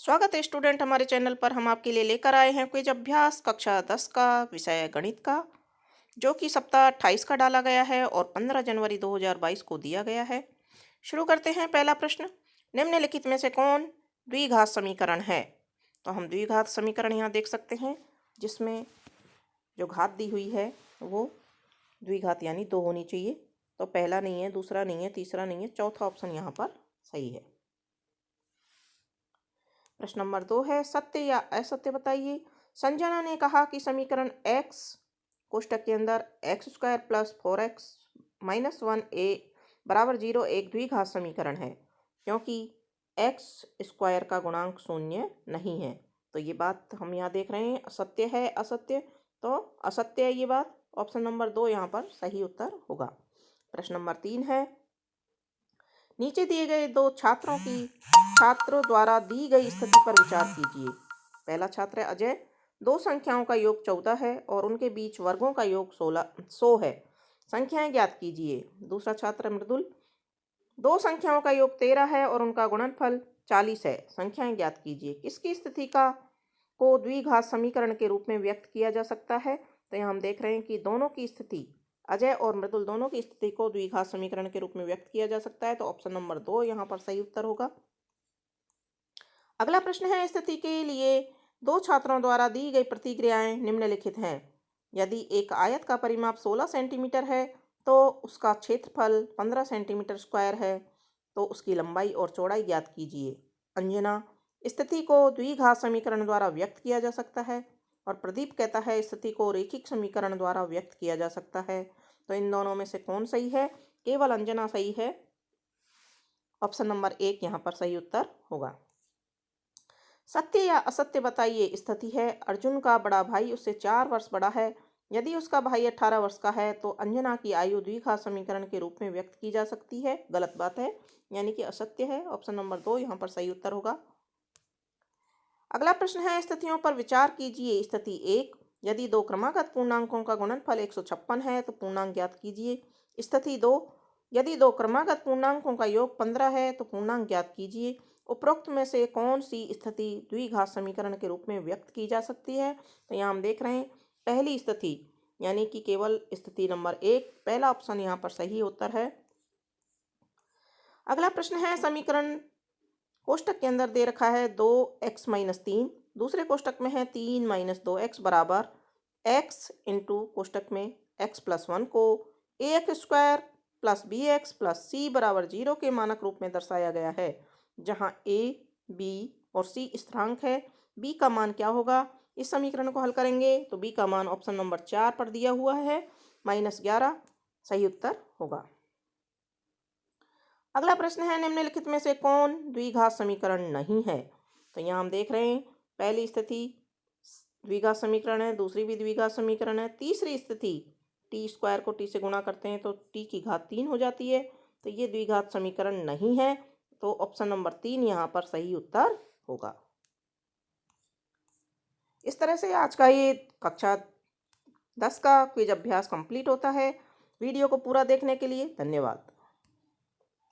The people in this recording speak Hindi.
स्वागत है स्टूडेंट, हमारे चैनल पर हम आपके लिए लेकर आए हैं क्विज अभ्यास कक्षा 10 का विषय गणित का, जो कि सप्ताह 28 का डाला गया है और 15 जनवरी 2022 को दिया गया है। शुरू करते हैं। पहला प्रश्न, निम्नलिखित में से कौन द्विघात समीकरण है? तो हम द्विघात समीकरण यहाँ देख सकते हैं, जिसमें जो घात दी हुई है वो द्विघात यानी 2 होनी चाहिए। तो पहला नहीं है, दूसरा नहीं है, तीसरा नहीं है, चौथा ऑप्शन यहाँ पर सही है। प्रश्न नंबर 2 है, सत्य या असत्य बताइए। संजना ने कहा कि समीकरण x कोष्टक के अंदर x² + 4x - 1a = 0 एक द्विघात समीकरण है, क्योंकि x² का गुणांक शून्य नहीं है। तो ये बात हम यहाँ देख रहे हैं, सत्य है असत्य, तो असत्य है ये बात। ऑप्शन नंबर 2 यहाँ पर सही उत्तर होगा। प्रश्न नंबर 3 है, नीचे दिए गए दो छात्रों द्वारा दी गई स्थिति पर विचार कीजिए। पहला छात्र है अजय। दो संख्याओं का योग 14 है और उनके बीच वर्गों का योग 100 है। संख्याएं ज्ञात कीजिए। दूसरा छात्र है मृदुल। दो संख्याओं का योग 13 है और उनका गुणनफल 40 है। संख्याएं ज्ञात कीजिए। किसकी स्थिति को द्विघात समीकरण के रूप में व्यक्त किया जा सकता है? तो यहाँ हम देख रहे हैं कि दोनों की स्थिति, अजय और मृदुल दोनों की स्थिति को द्विघात समीकरण के रूप में व्यक्त किया जा सकता है। तो ऑप्शन नंबर 2 यहाँ पर सही उत्तर होगा। अगला प्रश्न है, स्थिति के लिए दो छात्रों द्वारा दी गई प्रतिक्रियाएं निम्नलिखित हैं। यदि एक आयत का परिमाप 16 सेंटीमीटर है तो उसका क्षेत्रफल 15 सेंटीमीटर स्क्वायर है, तो उसकी लंबाई और चौड़ाई ज्ञात कीजिए। अंजना, स्थिति को द्विघात समीकरण द्वारा व्यक्त किया जा सकता है। और प्रदीप कहता है स्थिति को रैखिक समीकरण द्वारा व्यक्त किया जा सकता है। तो इन दोनों में से कौन सही है? केवल अंजना सही है। ऑप्शन नंबर 1 यहाँ पर सही उत्तर होगा। सत्य या असत्य बताइए। स्थिति है, अर्जुन का बड़ा भाई उससे 4 वर्ष बड़ा है। यदि उसका भाई 18 वर्ष का है तो अंजना की आयु द्विघात समीकरण के रूप में व्यक्त की जा सकती है। गलत बात है, यानी कि असत्य है। ऑप्शन नंबर 2 यहाँ पर सही उत्तर होगा। अगला प्रश्न है, स्थितियों पर विचार कीजिए। स्थिति 1, यदि दो क्रमागत पूर्णांकों का गुणनफल 156 है तो पूर्णांक ज्ञात कीजिए। स्थिति 2, यदि दो क्रमागत पूर्णांकों का योग 15 है तो पूर्णांक ज्ञात कीजिए। उपरोक्त में से कौन सी स्थिति द्विघात समीकरण के रूप में व्यक्त की जा सकती है? तो यहाँ हम देख रहे हैं पहली स्थिति, यानी कि केवल स्थिति नंबर 1, पहला ऑप्शन यहाँ पर सही उत्तर है। अगला प्रश्न है, समीकरण कोष्टक के अंदर दे रखा है 2x - 3, दूसरे कोष्टक में है 3 - 2x बराबर x इंटू कोष्टक में x + 1 को ax² + bx + c = 0 के मानक रूप में दर्शाया गया है, जहां a, b और c स्थिरांक है। b का मान क्या होगा? इस समीकरण को हल करेंगे तो b का मान ऑप्शन नंबर 4 पर दिया हुआ है, -11 सही उत्तर होगा। अगला प्रश्न है, निम्नलिखित में से कौन द्विघात समीकरण नहीं है? तो यहाँ हम देख रहे हैं पहली स्थिति द्विघात समीकरण है, दूसरी भी द्विघात समीकरण है, तीसरी स्थिति t² को t से गुणा करते हैं तो t की घात 3 हो जाती है। तो ये द्विघात समीकरण नहीं है। तो ऑप्शन नंबर 3 यहाँ पर सही उत्तर होगा। इस तरह से आज का ये कक्षा 10 का क्विज अभ्यास कंप्लीट होता है। वीडियो को पूरा देखने के लिए धन्यवाद।